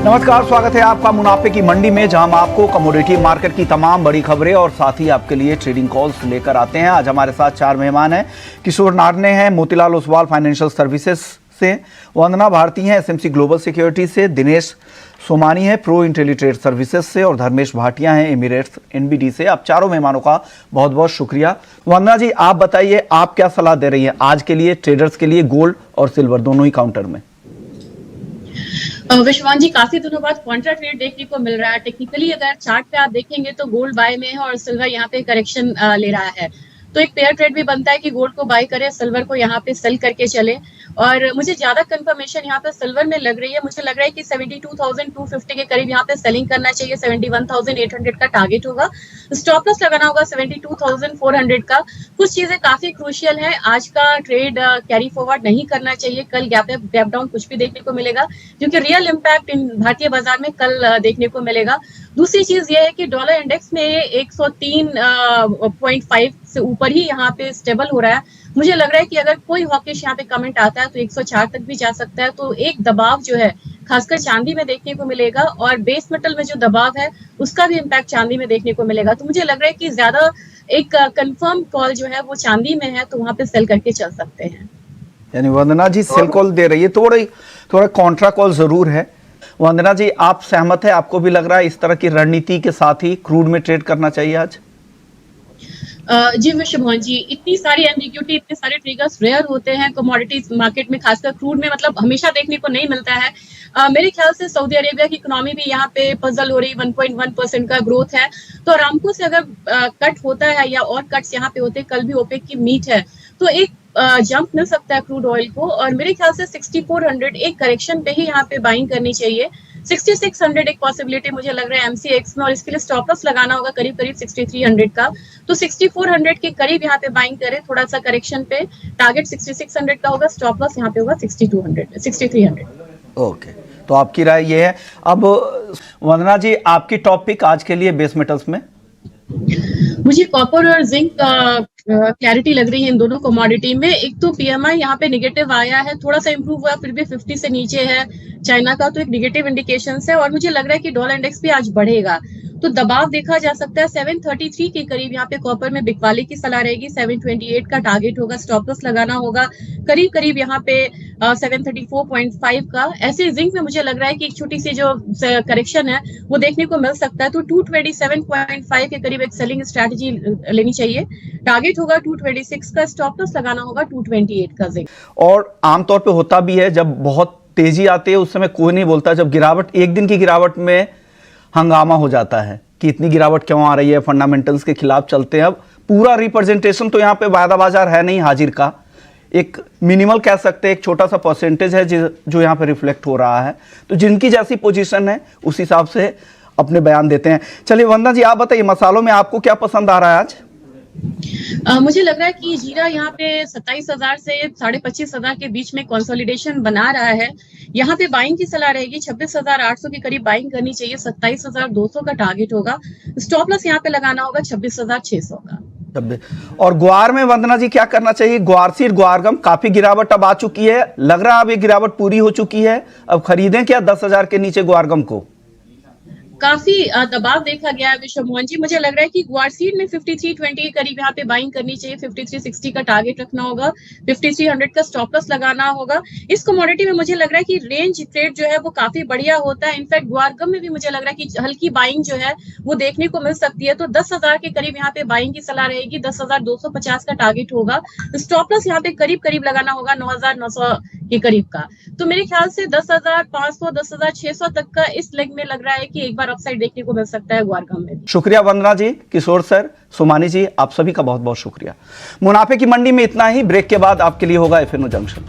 नमस्कार, स्वागत है आपका मुनाफे की मंडी में, जहां हम आपको कमोडिटी मार्केट की तमाम बड़ी खबरें और साथ ही आपके लिए ट्रेडिंग कॉल्स लेकर आते हैं। आज हमारे साथ चार मेहमान हैं। किशोर नारने हैं मोतीलाल ओसवाल फाइनेंशियल सर्विसेज से, वंदना भारती हैं एसएमसी ग्लोबल सिक्योरिटी से, दिनेश सोमानी है प्रो इंटेलीट्रेड सर्विसेज से और धर्मेश भाटिया हैं एमिरेट्स एनबीडी से। आप चारों मेहमानों का बहुत बहुत शुक्रिया। वंदना जी, आप बताइए, आप क्या सलाह दे रही हैं आज के लिए ट्रेडर्स के लिए गोल्ड और सिल्वर दोनों ही काउंटर में? विश्वान जी, काफी दिनों बाद कॉन्ट्रा ट्रेड देखने को मिल रहा है। टेक्निकली अगर चार्ट पे आप देखेंगे तो गोल्ड बाय में है और सिल्वर यहाँ पे करेक्शन ले रहा है, तो एक पेयर ट्रेड भी बनता है कि गोल्ड को बाय करे, सिल्वर को यहाँ पे सेल करके चले। और मुझे ज्यादा कंफर्मेशन यहाँ पे सिल्वर में लग रही है। मुझे लग रहा है कि 72,250 के करीब यहाँ पे सेलिंग करना चाहिए। 71,800 का टारगेट होगा, स्टॉप लॉस लगाना होगा 72,400 का। कुछ चीजें काफी क्रूशियल है, आज का ट्रेड कैरी फॉरवर्ड नहीं करना चाहिए। कल गैप डाउन कुछ भी देखने को मिलेगा, क्योंकि रियल इम्पैक्ट इन भारतीय बाजार में कल देखने को मिलेगा। दूसरी चीज ये है कि डॉलर इंडेक्स में 103.5 से ऊपर ही यहाँ पे स्टेबल हो रहा है। मुझे लग रहा है कि अगर कोई हॉकिश यहाँ पे कमेंट आता है तो 104 तक भी जा सकता है। तो एक दबाव जो है खासकर चांदी में देखने को मिलेगा, और बेस मेटल में जो दबाव है उसका भी इम्पैक्ट चांदी में देखने को मिलेगा। तो मुझे लग रहा है कि ज्यादा एक कंफर्म कॉल जो है वो चांदी में है, तो वहां पे सेल करके चल सकते हैं। यानी वंदना जी सेल कॉल दे रही है, थोड़ा कॉन्ट्रा कॉल जरूर है। वंदना जी, आप सहमत है? आपको भी लग रहा है इस तरह की रणनीति के साथ ही क्रूड में ट्रेड करना चाहिए आज? जी विश्व मोहन जी, इतनी सारी एम्बिग्यूटी, इतने सारे ट्रिगर्स रेयर होते हैं कमोडिटीज मार्केट में, खासकर क्रूड में, मतलब हमेशा देखने को नहीं मिलता है। मेरे ख्याल से सऊदी अरेबिया की इकोनॉमी भी यहाँ पे पजल हो रही, 1.1% का ग्रोथ है। तो अरामको से अगर कट होता है या और कट्स यहाँ पे होते, कल भी ओपेक की मीट है, तो एक जंप मिल सकता है क्रूड ऑयल को। और मेरे ख्याल से 6400 एक करेक्शन पे ही यहाँ पे बाइंग करनी चाहिए। 6600 एक पॉसिबिलिटी मुझे लग रहा है एमसीएक्स में, और इसके लिए स्टॉप लॉस लगाना होगा करीब 6300 का। तो 6400 के करीब यहाँ पे बाइंग करें, थोड़ा सा करेक्शन पे। टारगेट 6600 का होगा, स्टॉप लॉस यहाँ पे होगा 6300। ओके, तो आपकी राय ये है। अब वंदना जी, आपकी टॉपिक आज के लिए बेस मेटल्स में? मुझे कॉपर और जिंक क्लैरिटी लग रही है इन दोनों कमोडिटी में। एक तो पीएमआई यहाँ पे नेगेटिव आया है, थोड़ा सा इंप्रूव हुआ, फिर भी 50 से नीचे है चाइना का, तो एक नेगेटिव इंडिकेशन है। और मुझे लग रहा है कि डॉलर इंडेक्स भी आज बढ़ेगा, तो दबाव देखा जा सकता है 733 के करीब। यहाँ पे कॉपर में बिकवाली की सलाह रहेगी, 728 का टारगेट होगा, स्टॉप लॉस लगाना होगा करीब करीब यहाँ पे 734.5 का। ऐसे जिंक में मुझे लग रहा है कि एक छोटी सी जो करेक्शन है वो देखने को मिल सकता है, तो 227.5 के करीब एक सेलिंग स्ट्रैटेजी लेनी चाहिए। टारगेट होगा 226 का, स्टॉप लॉस लगाना होगा 228 का जिंक। और आमतौर पे होता भी है, जब बहुत तेजी आती है उस समय कोई नहीं बोलता, जब गिरावट, एक दिन की गिरावट में हंगामा हो जाता है कि इतनी गिरावट क्यों आ रही है, फंडामेंटल्स के खिलाफ चलते हैं। अब पूरा रिप्रेजेंटेशन तो यहाँ पे वायदा बाजार है नहीं हाजिर का, एक मिनिमल कह सकते हैं, एक छोटा सा परसेंटेज है जो यहाँ पे रिफ्लेक्ट हो रहा है। तो जिनकी जैसी पोजीशन है उस हिसाब से अपने बयान देते हैं। चलिए वंदना जी, आप बताइए, मसालों में आपको क्या पसंद आ रहा है आज? मुझे लग रहा है कि जीरा यहाँ पे 27,000 से 25,500 के बीच में कंसोलिडेशन बना रहा है। यहाँ पे बाइंग की सलाह रहेगी, 26,800 के करीब बाइंग करनी चाहिए। 27,200 का टारगेट होगा, स्टॉप लॉस यहाँ पे लगाना होगा 26,600 का। और ग्वार में वंदना जी क्या करना चाहिए? ग्वार सीड, ग्वारगम, काफी गिरावट अब आ चुकी है, लग रहा है अब ये गिरावट पूरी हो चुकी है, अब खरीदें क्या 10,000 के नीचे ग्वारगम को? काफी दबाव देखा गया है विश्व मोहन जी। मुझे लग रहा है कि ग्वारसीड में 5320 के करीब यहाँ पे बाइंग करनी चाहिए। 5360 का टारगेट रखना होगा, 5300 का स्टॉप लॉस लगाना होगा। इस कमोडिटी में मुझे लग रहा है कि रेंज ट्रेड जो है वो काफी बढ़िया होता है। इनफैक्ट ग्वारगम में भी मुझे लग रहा है कि हल्की बाइंग जो है वो देखने को मिल सकती है। तो 10,000 के करीब यहाँ पे बाइंग की सलाह रहेगी, 10,250 का टारगेट होगा, स्टॉप लॉस यहाँ पे करीब करीब लगाना होगा 9,900 के करीब का। तो मेरे ख्याल से 10,500 10,600 तक का इस लेग में लग रहा है कि एक बार अपसाइड देखने को मिल सकता है ग्वारगम में। शुक्रिया वंदना जी, किशोर सर, सोमानी जी, आप सभी का बहुत बहुत शुक्रिया। मुनाफे की मंडी में इतना ही। ब्रेक के बाद आपके लिए होगा एफएनओ जंक्शन।